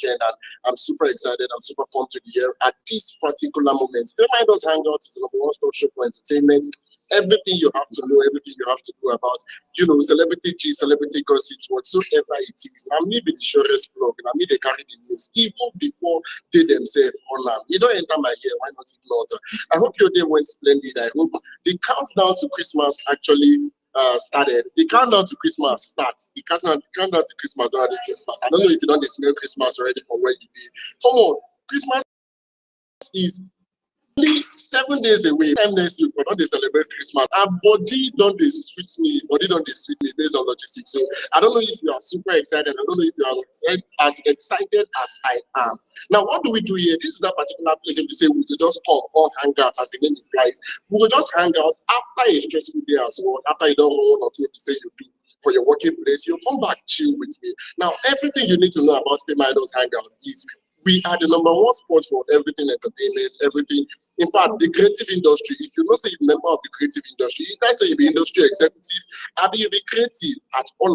weekend, and I'm super excited. I'm super pumped to be here at this particular moment. FameIdols Hangout is the number one stop shop for entertainment. Everything you have to know, everything you have to do about, celebrity G, celebrity gossips, whatsoever it is. Now, me be the surest blog, and me they carry the news, even before they themselves on them. You don't enter my ear, why not ignore it? I hope your day went splendid. I hope the countdown to Christmas actually started. The countdown to Christmas starts. The countdown to Christmas already start. I don't know if you don't smell Christmas already from where you be. Come on, Christmas is only 7 days away. Time next week, but don't they celebrate Christmas? And body don't they sweet me. Body don't they sweet me based on logistics. So I don't know if you are super excited. I don't know if you are as excited as I am. Now, what do we do here? This is that particular place. If we say we could just all hang out, as the name implies, we will just hang out after a stressful day as well. After you don't know what or two, say you do for your working place, you'll come back chill with me. Now, everything you need to know about FameIdols Hangout is we are the number one spot for everything entertainment, everything. In fact, the creative industry, if you know say you're a member of the creative industry, you guys say you'll be industry executive, you'll be creative at all.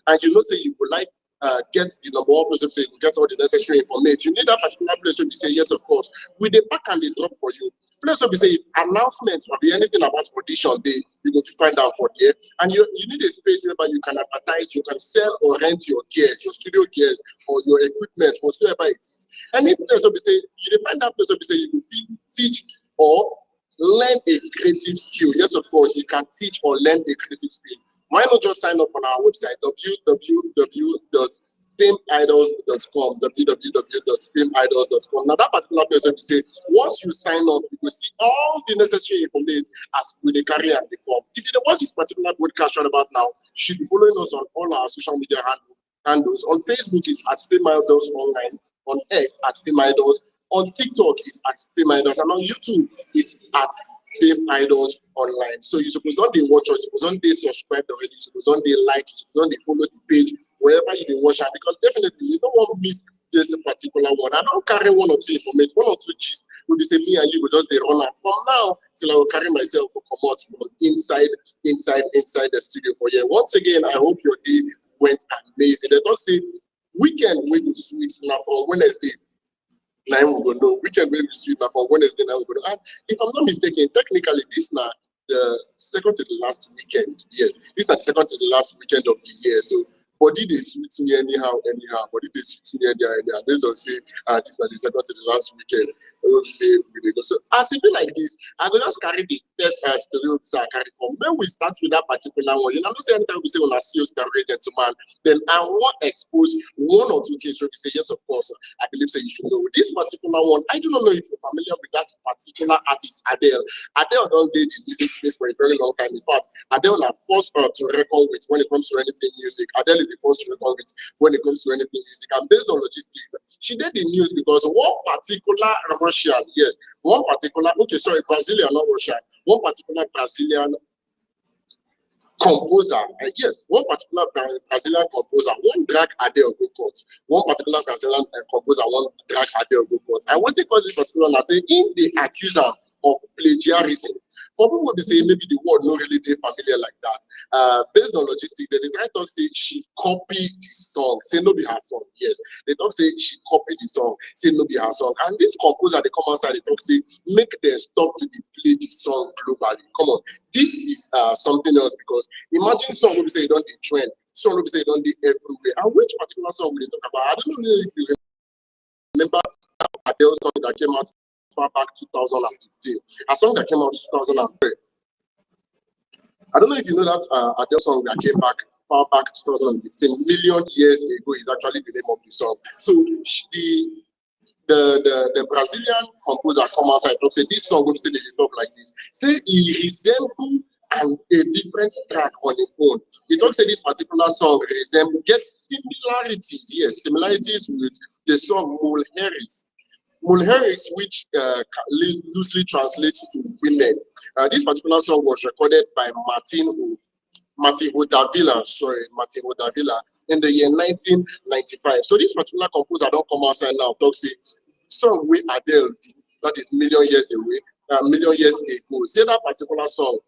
And you know say you would like get the number one place, say you get all the necessary information. You need that particular place where you say, yes, of course. With the pack and the drop for you. Place where you say if announcements or be anything about audition day, you go to find out for there. And you need a space where you can advertise, you can sell or rent your gears, your studio gears, or your equipment, whatsoever it is. Any place where you say you find that place where you say you can teach or learn a creative skill. Yes, of course, you can teach or learn a creative skill. Why not just sign up on our website, www.fameidols.com, www.fameidols.com. Now, that particular place, we say, once you sign up, you will see all the necessary information as we carry and they come. If you don't watch this particular broadcast right about now, you should be following us on all our social media handles. On Facebook, it's at FameIdols Online. On X, at FameIdols. On TikTok, it's at FameIdols. And on YouTube, it's at FameIdols Online. So you suppose not they watch us, suppose not they subscribe already, suppose not they like, suppose not they follow the page wherever you they watch, because definitely you don't want to miss this particular one. I don't carry one or two information, one or two gist. Will be say me and you will just they run out from now till I will carry myself for come out from inside the studio for you. Once again, I hope your day went amazing. The talk say weekend will be sweet now from Wednesday. Now we will know weekend will be sweet now from Wednesday. Now we will know. And if I'm not mistaken, technically this now the second to the last weekend. Yes, this is the second to the last weekend of the year. So body they sweet me anyhow. Body they sweet me anyhow. This will say this is the second to the last weekend. We will say we go. So as it be like this, I will just carry the first story I carry from. When we start with that particular one, I'm not saying anytime we say on a CEO story gentleman, then I want to expose one or two things where we say, yes, of course, I believe so you should know. This particular one, I do not know if you're familiar with that particular artist, Adele. Adele don't date the music space for a very long time. In fact, Adele are forced to reckon with when it comes to anything music. Adele is the first to reckon with when it comes to anything music. And based on logistics, she did the news because one particular Russian, yes, one particular, okay, sorry, Brazilian, not Russian, one particular Brazilian composer, yes, one particular Brazilian composer, one drag Adele go court. One particular Brazilian composer, one drag Adele go court. I want to call this particular and say, in the accuser of plagiarism. For people will be saying maybe the word not really familiar like that. Based on logistics, they try to say she copied the song, say no be her song. Yes, they talk say she copied the song, say no be her song. And this composer they come outside, they talk say make them stop to play the song globally. Come on, this is something else because imagine song will be say don't the trend, song will be say don't the everywhere. And which particular song will they talk about? I don't know if you remember Adele song that came out far back 2015, a song that came out 2003. I don't know if you know that Adele song that came back far back 2015, million years ago is actually the name of the song. So the Brazilian composer come outside and say this song will say they talk like this. Say he resemble and a different track on its own. He talks say this particular song resemble get similarities, yes, similarities with the song Mole Harris. Mulheris, which loosely translates to women. This particular song was recorded by Martin Hodavilla in the year 1995. So this particular composer don't come outside now talk say song with Adele, that is million years ago. Say that particular song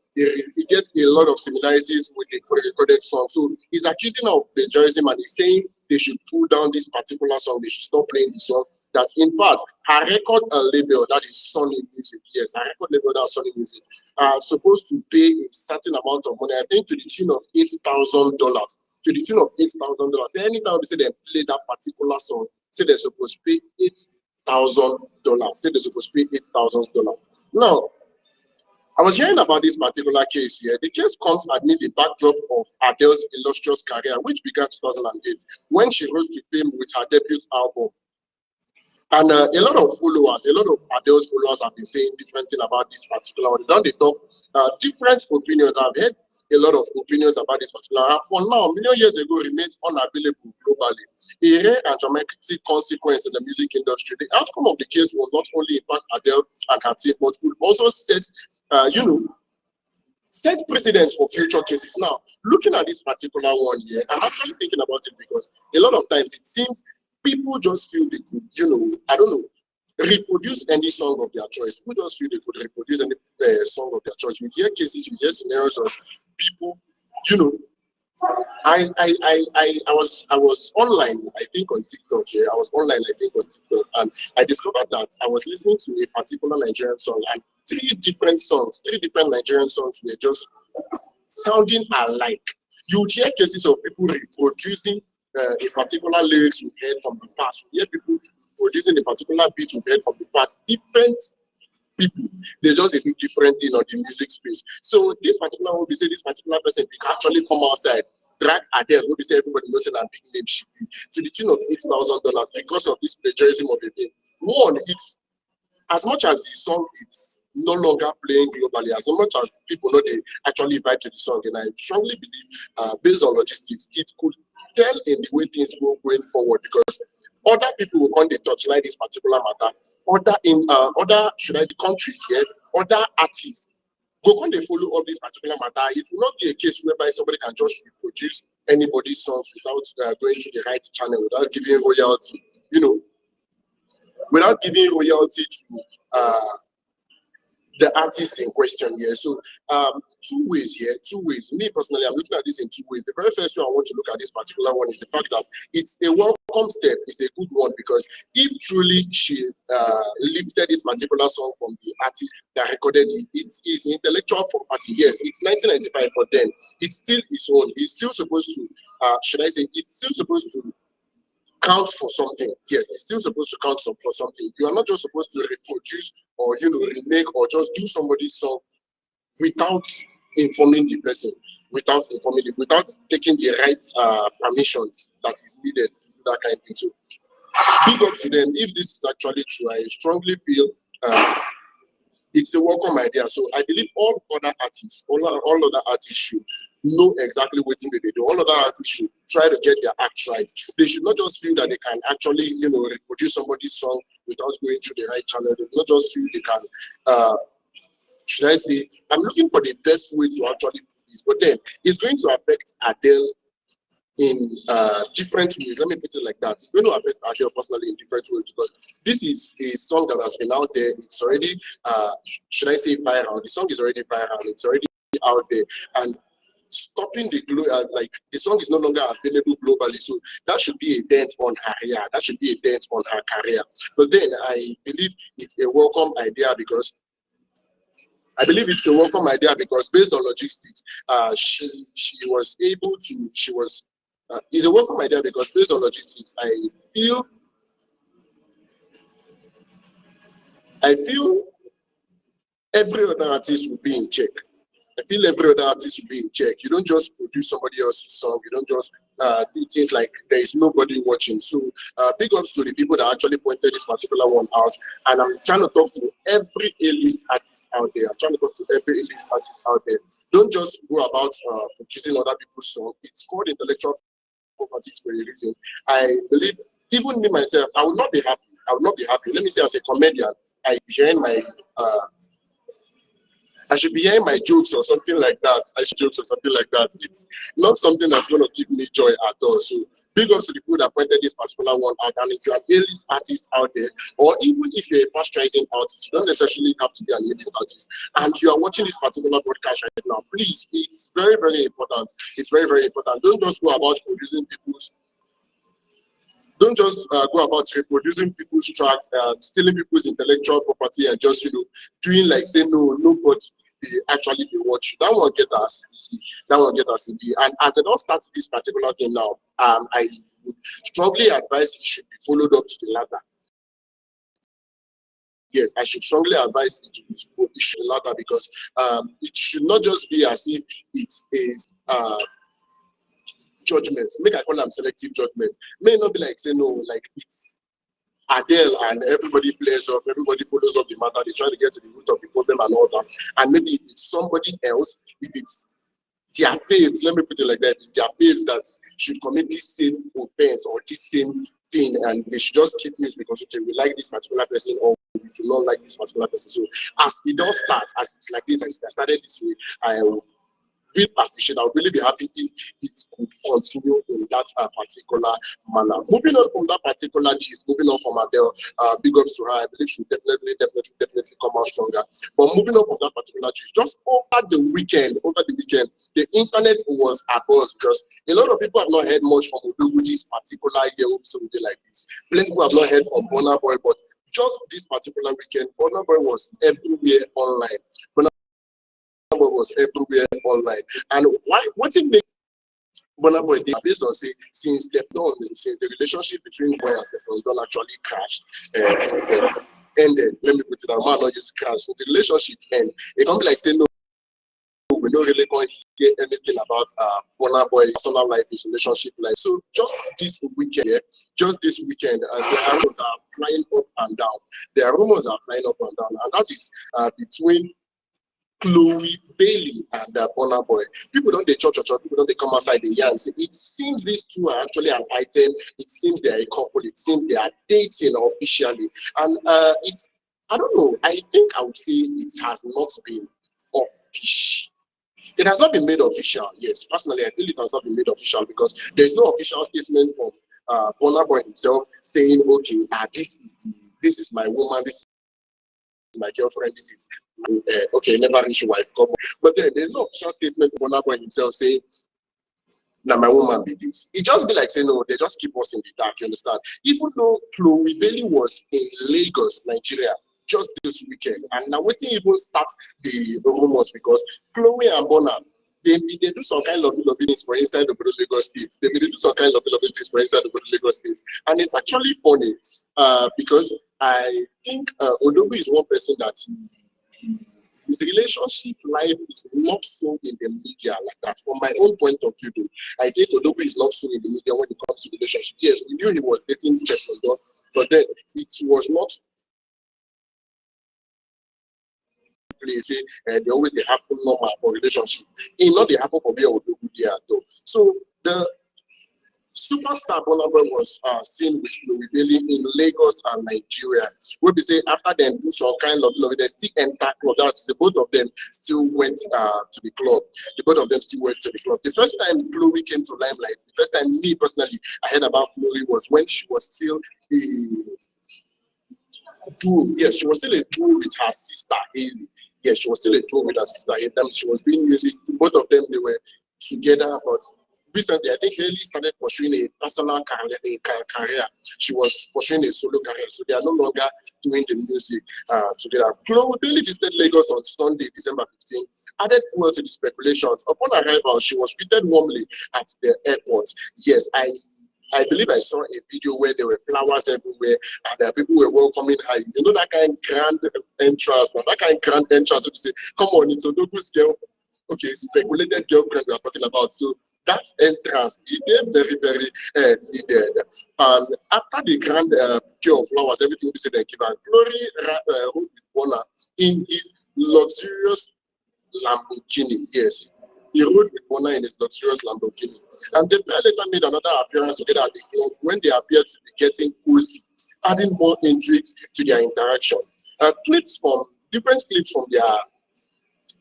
he gets a lot of similarities with the recorded song. So he's accusing her of plagiarism and he's saying they should pull down this particular song, they should stop playing the song. That in fact, her record label, that is Sony Music, yes, her record label, that is Sony Music, are supposed to pay a certain amount of money, I think to the tune of $8,000. To the tune of $8,000. Anytime they say they play that particular song, say they're supposed to pay $8,000. Say they're supposed to pay $8,000. Now, I was hearing about this particular case here. The case comes amid the backdrop of Adele's illustrious career, which began 2008 when she rose to fame with her debut album. And a lot of followers, a lot of Adele's followers have been saying different things about this particular one. Then they talk different opinions. I've heard a lot of opinions about this particular one. For now, a million years ago, remains unavailable globally. A rare and dramatic consequence in the music industry. The outcome of the case will not only impact Adele and her team, but could also set, set precedents for future cases. Now, looking at this particular one here, I'm actually thinking about it because a lot of times it seems people just feel they could, I don't know, reproduce any song of their choice. People just feel they could reproduce any song of their choice. You hear cases, you hear scenarios of people, I was online, I think on TikTok here. I was online, I think on TikTok, and I discovered that I was listening to a particular Nigerian song, and three different Nigerian songs were just sounding alike. You would hear cases of people reproducing a particular lyrics we've heard from the past. You hear people producing a particular beat we've heard from the past. Different people, they just do different thing on the music space. So this particular one, we say this particular person can actually come outside, drag Adele, who say everybody knows that big name should be, to the tune of $8,000 because of this plagiarism of the thing. One, it's as much as the song is no longer playing globally, as much as people know they actually vibe to the song, and I strongly believe, based on logistics, it could tell in the way things go going forward, because other people will come to touchlight this particular matter. Other should I say countries here, other artists go on they follow up this particular matter. It will not be a case whereby somebody can just reproduce anybody's songs without going to the right channel, without giving royalty, without giving royalty to the artist in question here. So two ways. Me personally, I'm looking at this in two ways. The very first way I want to look at this particular one is the fact that it's a welcome step. It's a good one, because if truly she lifted this particular song from the artist that recorded it, it is intellectual property. Yes, it's 1995, but then it's still its own. It's still supposed to, should I say, it's still supposed to count for something. Yes, it's still supposed to count for something. You are not just supposed to reproduce or remake or just do somebody's song without informing the person, without taking the right permissions that is needed to do that kind of thing. So big up to them. If this is actually true, I strongly feel it's a welcome idea. So I believe all other artists should know exactly what they do. All other artists should try to get their act right. They should not just feel that they can actually, reproduce somebody's song without going through the right channel. They not just feel they can, should I say, I'm looking for the best way to actually put this, but then it's going to affect Adele in different ways. Let me put it like that. It's going to affect Adele personally in different ways, because this is a song that has been out there. It's already, should I say, viral. The song is already viral. It's already out there, and stopping the the song is no longer available globally. So that should be a dent on her career. That should be a dent on her career. But then I believe it's a welcome idea, because based on logistics, she was able to. It's a welcome idea because based on logistics, I feel every other artist will be in check. I feel every other artist will be in check. You don't just produce somebody else's song. You don't just do things like there is nobody watching. So big ups to the people that actually pointed this particular one out. And I'm trying to talk to every A-list artist out there. Don't just go about producing other people's songs. It's called intellectual properties for a reason. I believe, even me myself, I would not be happy. Let me say, as a comedian, I be hearing my I should be hearing my jokes or something like that. It's not something that's going to give me joy at all. So big ups to the people that pointed this particular one out. And if you're an A-list artist out there, or even if you're a fast rising artist, you don't necessarily have to be an A-list artist, and you are watching this particular broadcast right now, please, it's very, very important. It's very, very important. Don't just go about producing people's don't just go about reproducing people's tracks, stealing people's intellectual property, and just doing like say no, nobody they actually they watch you. That won't get us. That won't get us. And as I don't start this particular thing now, I would strongly advise it should be followed up to the ladder. Yes, I should strongly advise it to be followed to the ladder, because it should not just be as if it is judgment. Make I call them selective judgment. May not be like say no, like it's Adele and everybody plays up, everybody follows up the matter, they try to get to the root of the problem and all that. And maybe if it's somebody else, if it's their faves, let me put it like that, it's their faves that should commit this same offense or this same thing, and they should just keep news because okay, we like this particular person or we do not like this particular person. So as it does start, as it's like this, as I started this way, I will really appreciate. I would really be happy if it could continue in that particular manner. Moving on from that particular gist, moving on from Adele, big ups to her. I believe she'll definitely come out stronger. But moving on from that particular gist, just over the weekend, the internet was abuzz because a lot of people have not heard much from Odogu this particular year, so like this. Plenty people have not heard from Burna Boy, but just this particular weekend, Burna Boy was everywhere online. Was everywhere online. And what it makes Burna Boy based on say since the relationship between Boy and Stephen Don actually crashed ended. Let me put it out, man, not just crashed. Since the relationship ended, it can't be like say no, we don't really going to hear anything about Burna Boy personal life, his relationship life. So just this weekend, the rumors are flying up and down. And that is between Chloe Bailey and Burna Boy. People don't they church, people don't they come outside the yarn. It seems these two are actually an item. It seems they are a couple. It seems they are dating officially. And it's, I don't know, I think I would say it has not been official. It has not been made official. Yes, personally, I feel it has not been made official because there is no official statement from Burna Boy himself saying, okay, this is my woman, this my girlfriend, this is okay, never reach wife, come on. But then there's no official statement from Burna Boy himself saying, now my woman be this. It just be like saying no, they just keep us in the dark, you understand? Even though Chloe Bailey was in Lagos, Nigeria, just this weekend, and now waiting even start the rumors because Chloe and Burna, they do some kind of things for inside the Lagos states. They do some kind of things for inside the Lagos states, and it's actually funny because I think Odogu is one person that his relationship life is not so in the media like that. From my own point of view, though, I think Odogu is not so in the media when it comes to relationship. Yes, we knew he was dating Stephen Don, but then it was not. Say they always they happen normal for relationship. It not they happen for me or Odogu there at all. So the superstar Burna Boy was seen with Chloe Bailey in Lagos and Nigeria. We'll be saying after them do some kind of love, they still enter club. That's the both of them still went to the club. The both of them still went to the club. The first time Chloe came to limelight, the first time me personally I heard about Chloe was when she was still a duo. Yes, she was still a duo with her sister Haley. Yes, she was still a duo with her sister Haley. She was doing music. Both of them they were together, but recently, I think Haley started pursuing a personal career. She was pursuing a solo career, so they are no longer doing the music together. Chloe Bailey visited Lagos on Sunday, December 15, added fuel to the speculations. Upon arrival, she was greeted warmly at the airport. Yes, I believe I saw a video where there were flowers everywhere and people were welcoming her. You know that kind of grand entrance, that kind of grand entrance. You say, come on, it's Odogu's girl. Okay, speculated girlfriend we are talking about. So that entrance is very, very needed. And after the grand bouquet of flowers, everything we said they give, and Glory rode with Burna in his luxurious Lamborghini. Yes, he rode with Burna in his luxurious Lamborghini. And the pair later made another appearance together at the club when they appeared to be getting cozy, adding more intrigues to their interaction. Different clips from their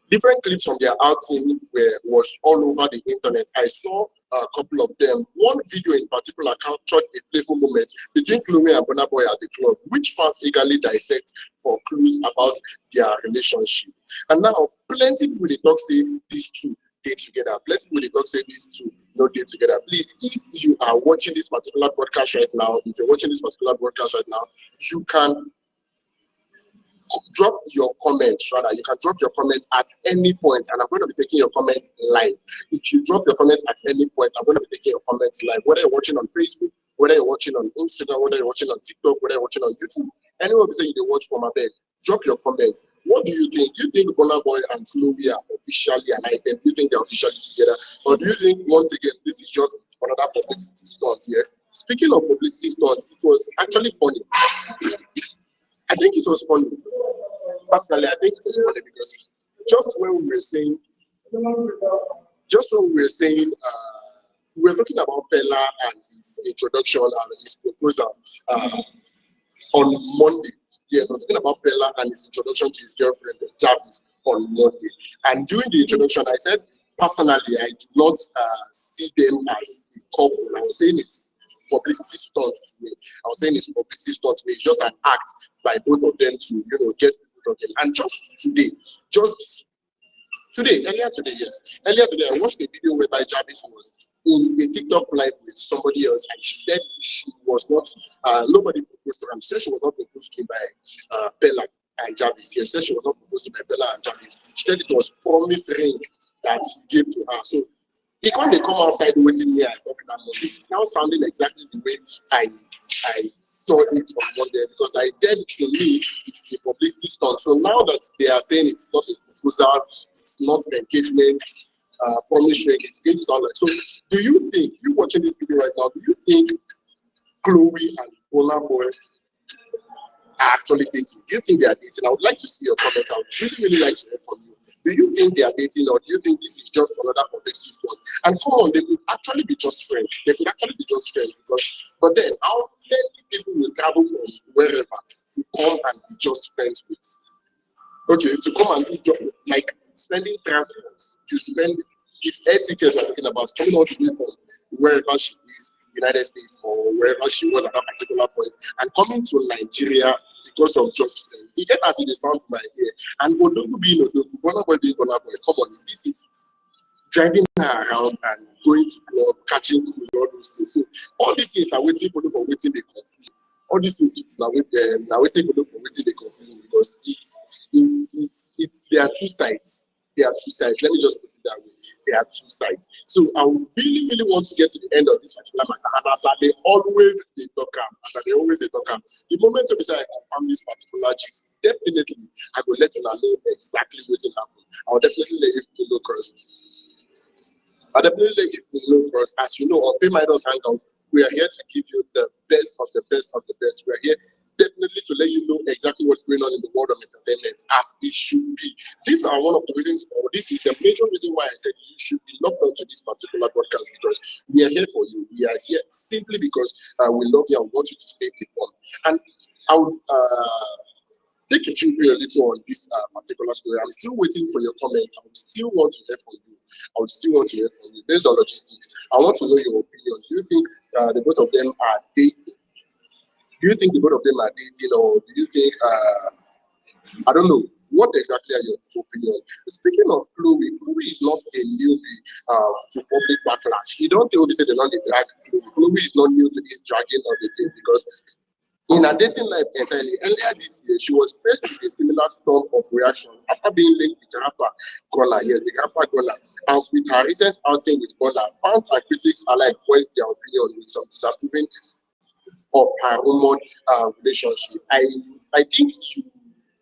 Different clips from their outing was all over the internet. I saw a couple of them. One video in particular captured a playful moment between Chloe and Burna Boy at the club, which fans eagerly dissect for clues about their relationship. And now, plenty people they talk say these two date together. Plenty people they talk say these two no date together. Please, if you are watching this particular broadcast right now, if you're watching this particular broadcast right now, you can drop your comments. Rather, you can drop your comments at any point, and I'm going to be taking your comments live. If you drop your comments at any point, I'm going to be taking your comments live, whether you're watching on Facebook, whether you're watching on Instagram, whether you're watching on TikTok, whether you're watching on YouTube, anywhere you say you watch from my bed, drop your comments. What do you think? Do you think Burna Boy and Chloe are officially an item? Do you think they're officially together, or do you think once again this is just another publicity stunt here? Speaking of publicity stunts, it was actually funny. I think it was funny. Personally, I think it was funny because just when we were saying, we were talking about Pella and his introduction and his proposal on Monday. Yes, I was talking about Pella and his introduction to his girlfriend, Jarvis, on Monday. And during the introduction, I said, personally, I do not see them as a couple. I was saying it's publicity stunt to me. I was saying it's publicity stunt to me. It's just an act by both of them to, get people talking. And just today, earlier today, I watched a video whereby Jarvis was in a TikTok live with somebody else, and she said she was not, nobody proposed to her. She said she was not proposed to by Pella and Jarvis. She said she was not proposed to by Pella and Jarvis. She said it was promise ring that he gave to her. So he can't come outside waiting here and talking that Monday. It's now sounding exactly the way I saw it on Monday, because I said to me it's a publicity stunt. So now that they are saying it's not a proposal, it's not an engagement, it's promise ring, it's going to sound like. So do you think, you watching this video right now, do you think Chloe and Burna Boy are actually dating? Do you think they are dating? I would like to see your comments. I would really like to hear from you. Do you think they are dating, or do you think this is just another publicity stunt? And come on, they could actually be just friends. They could actually be just friends, but then how many people will travel from wherever to come and be just friends with? Okay, to come and do like spending transport, you spend, it's air tickets we're talking about, coming all the way from wherever she is, United States, or wherever she was at that particular point, and coming to Nigeria because of just friends. You get as in the sound from my ear. And Odogu being Odogu, Burna Boy being Burna Boy, come on, this is driving her around and going to club, catching food, all those things. So all these things are waiting for them for waiting they confuse. All these things are waiting for them for waiting they confuse, because it's there are two sides. There are two sides. Let me just put it that way. There are two sides. So I would really, really want to get to the end of this particular matter. And as they always they talk the moment of I confirm this particular gist, definitely I will let you know exactly what will happen. I'll definitely let you know first. I'll definitely let you know because, as you know, on FameIdols Hangout, we are here to give you the best of the best of the best. We are here definitely to let you know exactly what's going on in the world of entertainment, as it should be. These are one of the reasons, or this is the major reason why I said you should be locked onto this particular broadcast, because we are here for you. We are here simply because we love you and want you to stay informed. And I would take a chill a little on this particular story. I'm still waiting for your comments. I would still want to hear from you. Based on logistics, I want to know your opinion. Do you think the both of them are dating? Do you think the both of them are dating, or do you think I don't know? What exactly are your opinions? Speaking of Chloe is not a newbie to public backlash. You don't tell say they're not the drag Chloe. Chloe is not new to this dragging of the thing, because in her dating life entirely, earlier this year, she was faced with a similar storm of reaction after being linked with rapper Gunna. Yes, the rapper Gunna. And with her recent outing with Gunna, fans and critics alike voiced their opinion with some disapproving of her rumored relationship. I think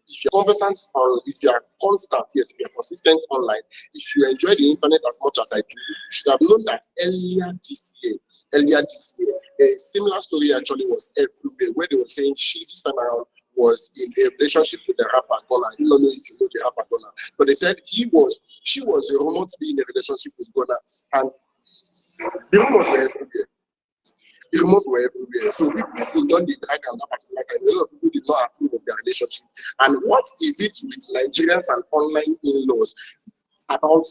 if you're conversant or if you are constant, yes, if you're consistent online, if you enjoy the internet as much as I do, you should have known that earlier this year, a similar story actually was everywhere, where they were saying she this time around was in a relationship with the rapper Gunna. I don't know if you know the rapper Gunna, but they said she was rumored to be in a relationship with Gunna, and the rumors were everywhere. rumors were everywhere. So people in Don the drag at that particular time, a lot of people did not approve of their relationship. And what is it with Nigerians and online in-laws about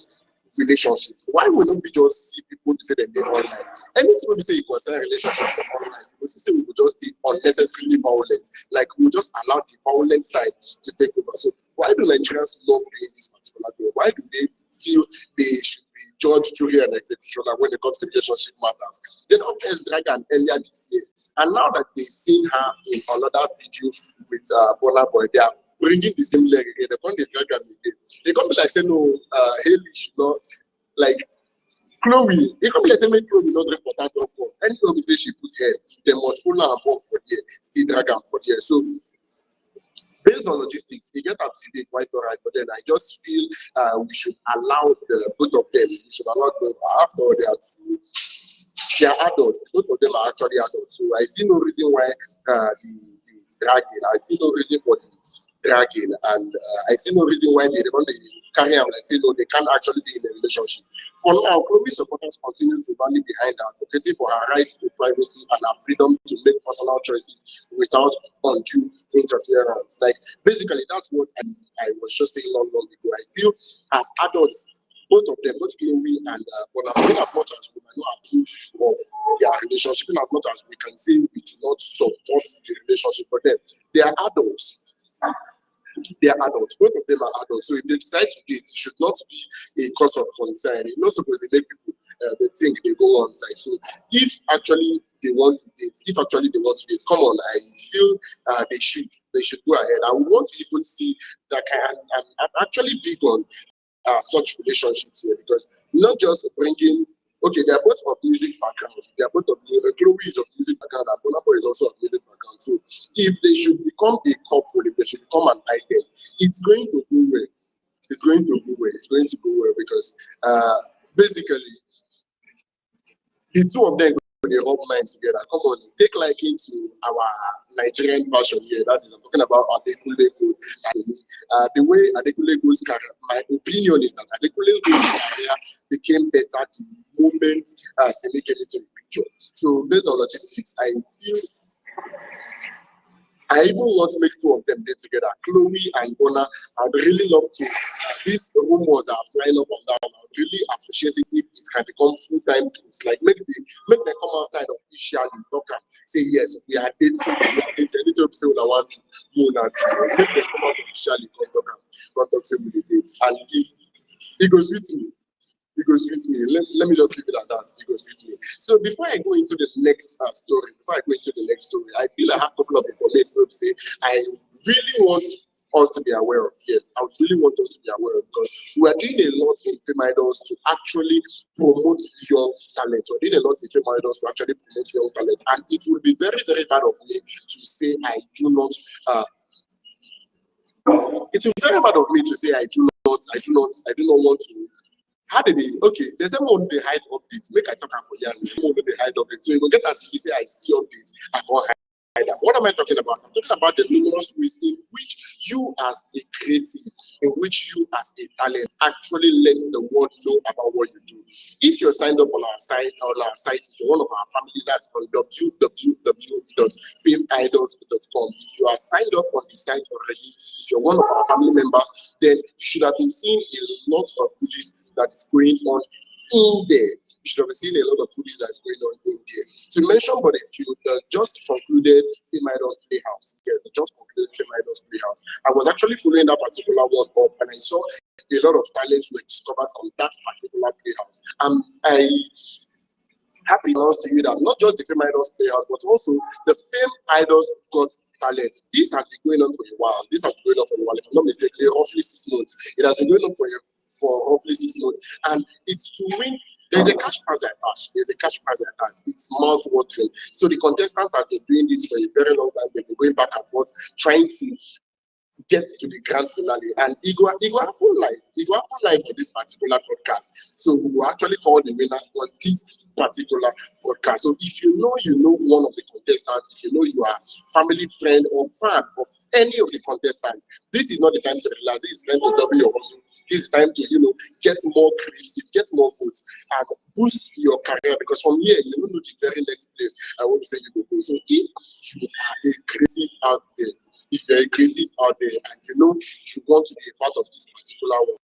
relationship? Why will not we just see people say that they're online? Anything we say you consider relationship from online, we say we will just be unnecessarily violent. Like we will just allow the violent side to take over. So why do Nigerians love doing this particular thing? Why do they feel they should be judge, jury, and executioner when it comes to relationship matters? They don't test Dragon earlier this year. And now that they've seen her in another video with Bola Boy, they are bringing the same leg again. They can't drag her again. They can't be like saying, no, Haley should not, like, Chloe, they can't be like saying, Chloe not drink water for any of the fish she put here, they must pull her and walk for here, still drag her for here. So, based on logistics, they get up to date quite all right, but then I just feel we should allow the both of them. We should allow them after all they are two. They are adults. Both of them are actually adults. So I see no reason why the dragging. I see no reason for the dragging, and I see no reason why they want to carry on like say no, they can't actually be in a relationship. For now, Chloe supporters continue to rally behind her, advocating for her rights to privacy and her freedom to make personal choices without undue interference. Like basically, that's what I was just saying not long ago. I feel as adults, both of them, both Chloe and Bola, in as much as we might not approve of their relationship, in as much as we can say we do not support the relationship for them, they are adults. They are adults. Both of them are adults. So if they decide to date, it should not be a cause of concern. It's not supposed to make people they think they go on side. So if actually they want to date, come on, I feel they should go ahead. I would want to even see that I'm actually big on such relationships here because not just bringing. Okay, they are both of music background. They are both of Chloe is of music background and Bonapo is also of music background. So if they should become a couple, if they should become an item, it's going to go well. It's going to go well. It's going to go well because basically the two of them they rub minds together. Come on, take liking to our Nigerian version here. That is, I'm talking about Adekunle Gold. The way Adekunle Gold's career, my opinion is that Adekunle Gold's career became better the moment Sele came into the picture. So based on logistics, I feel I even want to make two of them date together. Chloe and Bona, I'd really love to. These rumors are flying up and down. I'd really appreciate it if it can become full-time things. Like make them come outside officially, talk and say yes, we are dating. Anything say we want to moon and make them come out officially, come talk say we date. And if it goes with me. It goes with me. Let me just leave it at that. It goes with me. So before I go into the next story, I feel I have a couple of information to say I really want us to be aware of. Yes, I really want us to be aware of because we are doing a lot in FameIdols to actually promote young talent. We're doing a lot in FameIdols to actually promote young talent, and it will be very, very bad of me to say I do not. It will be very bad of me to say I do not want to. How did they? Okay, there's someone they hide updates. Make I talk for you. Someone they hide updates. So you will get as if you say I see updates. I can't hide them. What am I talking about? I'm talking about the numerous ways in which you as a creative, in which you as a talent actually let the world know about what you do. If you're signed up on our site, if you're one of our families, that's on www.fameidols.com. If you are signed up on the site already, if you're one of our family members, then you should have been seeing a lot of goodies that is going on in there. You should have seen a lot of goodies that is going on in there. To mention but a few, just concluded FameIdols Playhouse. Yes, just concluded FameIdols Playhouse. I was actually following that particular one up and I saw a lot of talents were discovered from that particular playhouse. I happy to announce to you that not just the FameIdols Playhouse, but also the FameIdols Got Talent. This has been going on for a while. If I'm not mistaken, roughly 6 months. It has been going on for roughly 6 months, and it's to win. There's a cash prize attached. It's mouth-watering. So the contestants have been doing this for a very long time. They've been going back and forth, trying to get to the grand finale, and it go happen live on this particular podcast. So we will actually call the winner on this particular podcast. So if you know one of the contestants, if you know you are family, friend, or fan of any of the contestants, this is not the time to relax. This is time to double your hustle. This is time to get more creative, get more votes, and boost your career, because from here you don't know the very next place I want to say you will go. So if you are a creative out there, if you're a creative out there and you want to be a part of this particular one,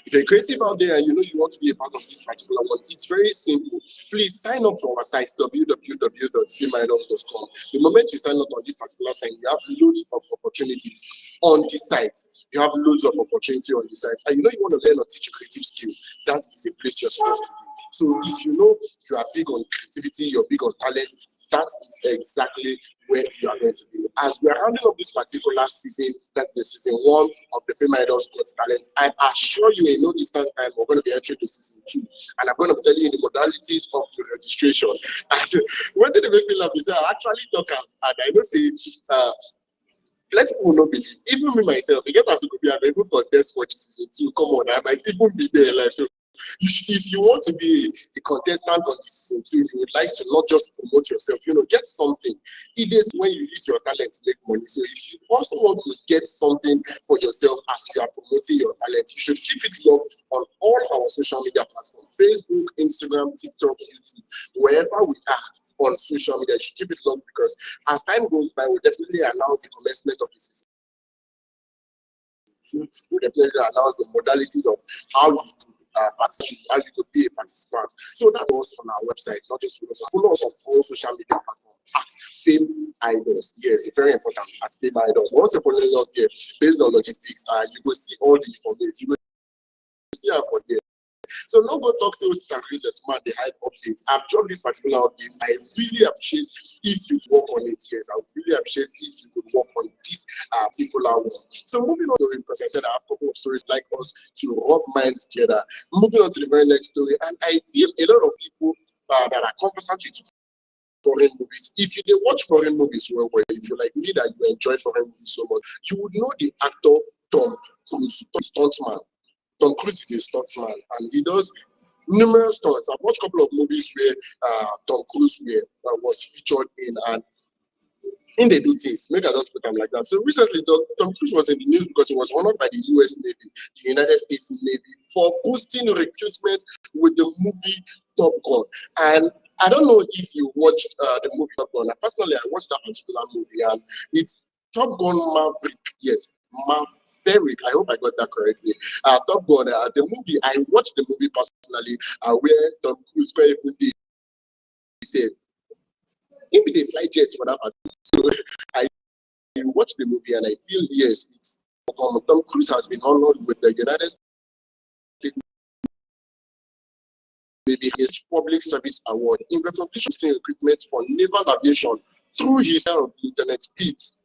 if you're creative out there and you want to be a part of this particular one, it's very simple. Please sign up for our site, www.fameidols.com. The moment you sign up on this particular site, you have loads of opportunities on the site. You have loads of opportunity on the site. And you want to learn or teach a creative skill, that is a place you're supposed to be. So if you are big on creativity, you're big on talent, that is exactly where you are going to be. As we are rounding up this particular season, that's the season 1 of the FameIdols Got Talent, I assure you in no distant time, we're going to be entering the season 2. And I'm going to be telling you the modalities of the registration. And what did make me laugh is I actually talk and I know say, let people not believe. Even me myself, I get as to be an able contest for the season 2. Come on, I might even be there live. So if you want to be a contestant on this season 2, you would like to not just promote yourself, get something. It is when you use your talent to make money. So if you also want to get something for yourself as you are promoting your talent, you should keep it locked on all our social media platforms: Facebook, Instagram, TikTok, YouTube, wherever we are on social media. You should keep it locked, because as time goes by, we'll definitely announce the commencement of the season. So we'll definitely announce the modalities of how you how you could be a participant. So that was on our website, not just follow us on all social media platforms at FameIdols. Yes, very important, at FameIdols. Once you're following us there, based on logistics, you will see all the information. You will see our for there. So no go talk sales calculated man the hype updates. I've dropped this particular update. I really appreciate if you work on it. Yes, I would really appreciate if you could work on this particular one. So moving on to it, because I said I have a couple of stories like us to rub minds together. Moving on to the very next story, and I feel a lot of people that are conversant with foreign movies. If you watch foreign movies well, if you like me that you enjoy foreign movies so much, you would know the actor Tom Cruise, stuntman. Tom Cruise is a stuntman, and he does numerous stunts. I've watched a couple of movies where Tom Cruise was featured in, and in the do things. Maybe I just put them like that. So recently, Tom Cruise was in the news because he was honored by the U.S. Navy, the United States Navy, for boosting recruitment with the movie Top Gun. And I don't know if you watched the movie Top Gun. Personally, I watched that particular movie, and it's Top Gun Maverick. Yes, Maverick. I hope I got that correctly. Top Gun. The movie. I watched the movie personally, where Tom Cruise quite even did. He said, "Maybe they fly jets for that." So I watched the movie, and I feel yes, it's Tom Cruise has been honored with the United States Navy Public Service Award in recognition of equipment for naval aviation through his share of the internet speeds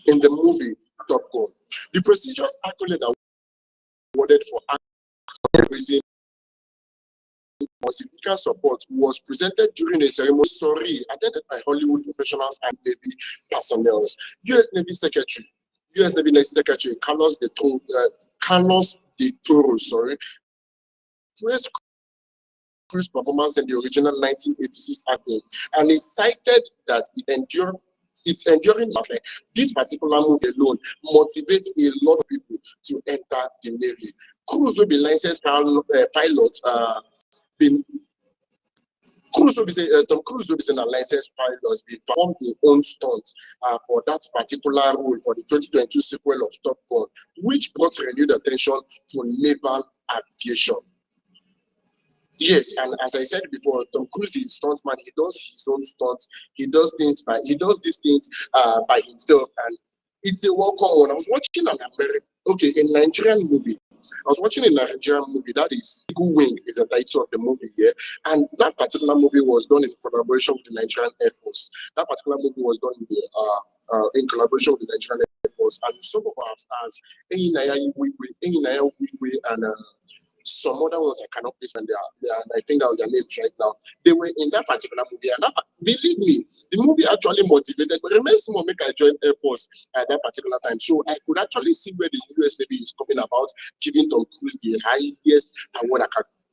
in the movie Top Gun. The prestigious accolade awarded for raising for significant support was presented during a ceremony attended by Hollywood professionals and Navy personnel. U.S. Navy Secretary Carlos de Toro, praised Cruise performance in the original 1986 anthem, and he cited that its enduring like this particular movie alone motivates a lot of people to enter the Navy. Cruise will be licensed pilots. Tom Cruise will be saying a licensed pilot has been performed his own stunts for that particular role for the 2022 sequel of Top Gun, which brought renewed attention to naval aviation. Yes, and as I said before, Tom Cruise is a stuntman. He does his own stunts. He does these things by himself, and it's a welcome one. I was watching a Nigerian movie. I was watching a Nigerian movie that is Eagle Wing is the title of the movie here, and that particular movie was done in collaboration with the Nigerian Air Force. That particular movie was done in collaboration with the Nigerian Air Force, and some of our stars, Enyinaya Wigwe, and some other ones I cannot place my finger on their names right now. They were in that particular movie, and believe me, the movie actually motivated me. Remember, someone make I join Air Force at that particular time, so I could actually see where the US Navy is coming about, giving Tom Cruise the highest award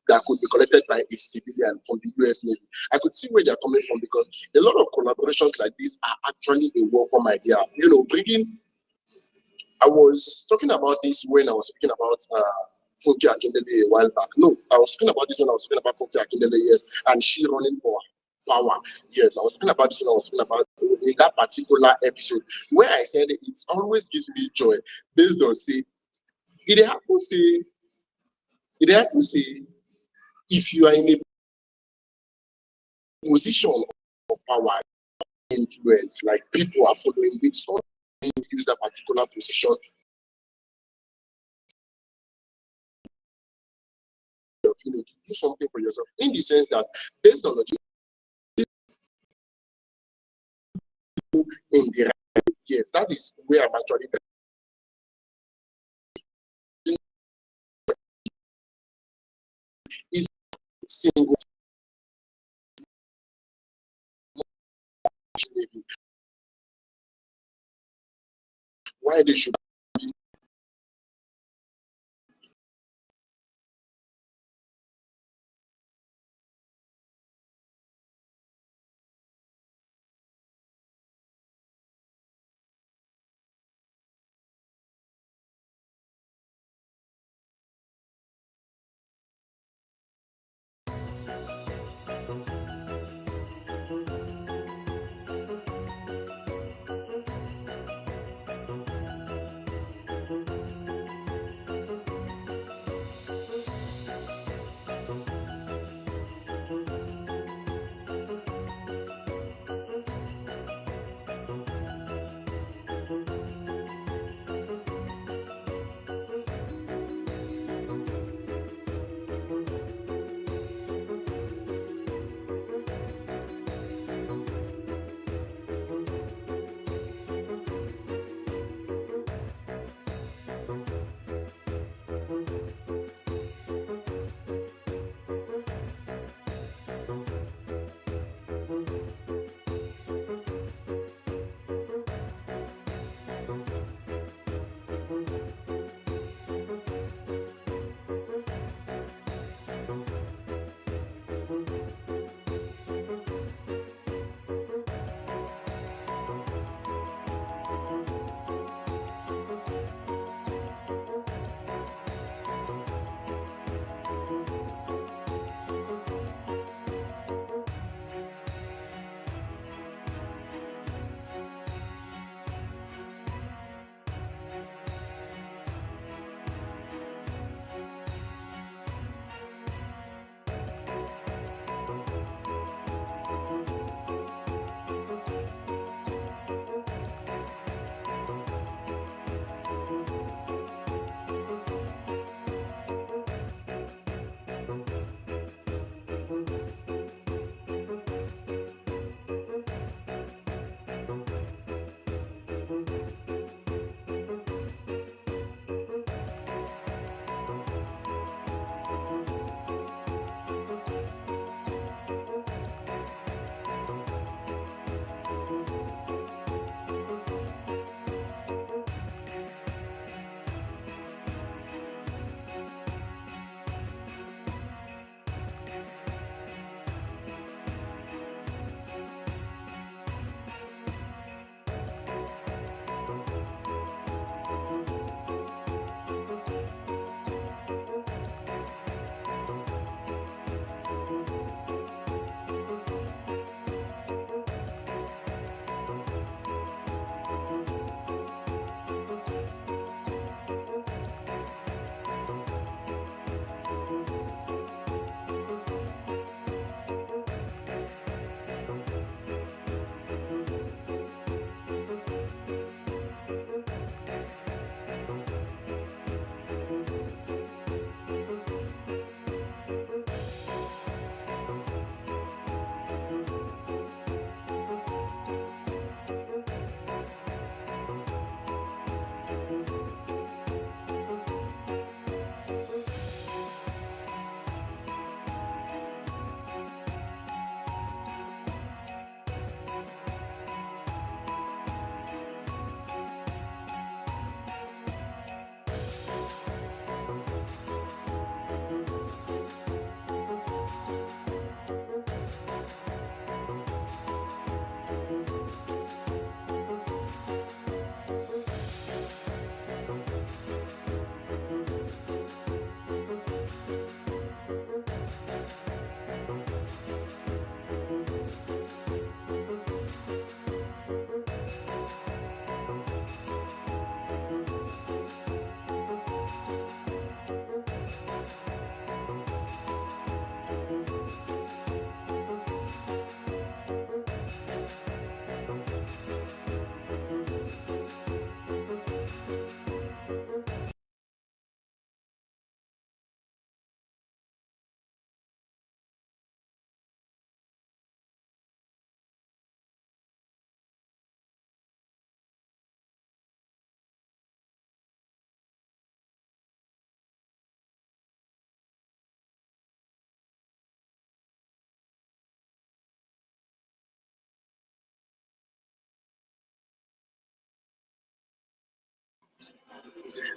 that could be collected by a civilian from the US Navy. I could see where they're coming from, because a lot of collaborations like this are actually a welcome idea. Bringing. I was talking about this when I was speaking about Funke Akindele a while back. No, I was talking about this when I was speaking about Funke Akindele, yes, and she running for power. Yes, I was talking about this when I was talking about in that particular episode where I said it always gives me joy based on say it happens say if you are in a position of power, influence, like people are following you, it's not use that particular position to do something for yourself, in the sense that based on logistics in the right, yes, that is where I'm actually is single why they should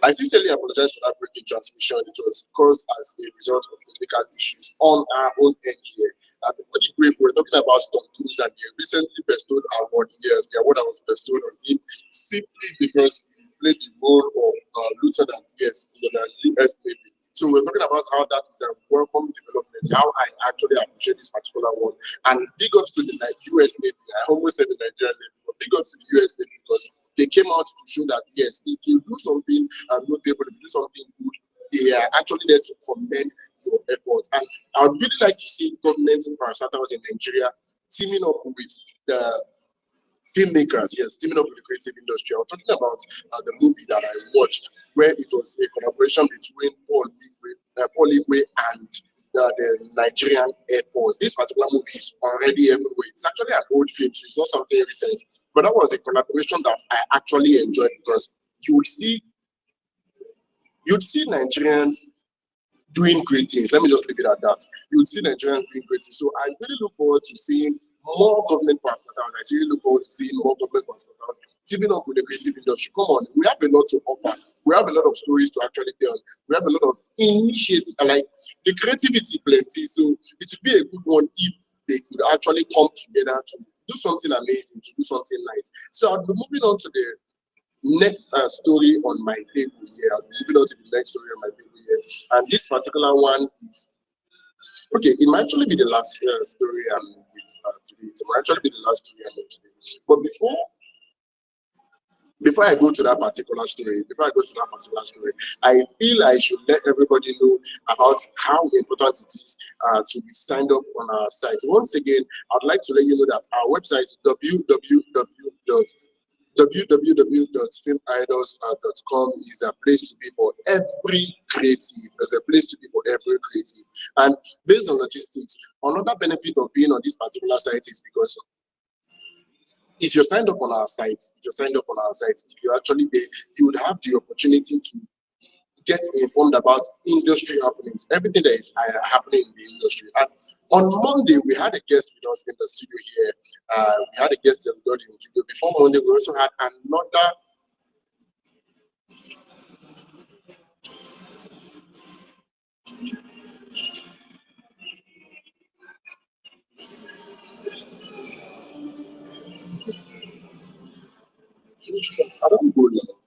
I sincerely apologize for that breaking transmission. It was caused as a result of technical issues on our own end here. Before the break, we were talking about Tom Cruise and the recently bestowed award. Yes, the award that was bestowed on him simply because he played the role of Lieutenant, yes, in the US Navy. So we're talking about how that is a welcome development, how I actually appreciate this particular one. And big ups to the US Navy. I almost said the Nigerian Navy, but big ups to the US Navy because they came out to show that yes, if you do something notable, if you do something good, they are actually there to commend your effort. And I would really like to see governments and parastatals in Nigeria teaming up with the filmmakers, yes, teaming up with the creative industry. I was talking about the movie that I watched, where it was a collaboration between Paul Igwe and the Nigerian Air Force. This particular movie is already everywhere. It's actually an old film, so it's not something recent. But that was a collaboration that I actually enjoyed because you would see Nigerians doing great things. Let me just leave it at that. You would see Nigerians doing great things. So I really look forward to seeing more government partners. I really look forward to seeing more government partners teaming up with the creative industry. Come on, we have a lot to offer. We have a lot of stories to actually tell. We have a lot of initiatives, like the creativity plenty. So it would be a good one if they could actually come together to do something amazing, to do something nice. So I'll be moving on to the next story on my table here. I'll be moving on to the next story on my table here. And this particular one is okay. It might actually be the last story I'm with today. It might actually be the last story I'm with today. But before I go to that particular story, I feel I should let everybody know about how important it is to be signed up on our site. Once again, I'd like to let you know that our website is www.fameidols.com is a place to be for every creative. There's a place to be for every creative. And based on logistics, another benefit of being on this particular site is because if you're signed up on our site, if you're actually there, you would have the opportunity to get informed about industry happenings, everything that is happening in the industry. And on Monday, we had a guest with us in the studio here. We had a guest in the studio. Before Monday, we also had another. I don't go now.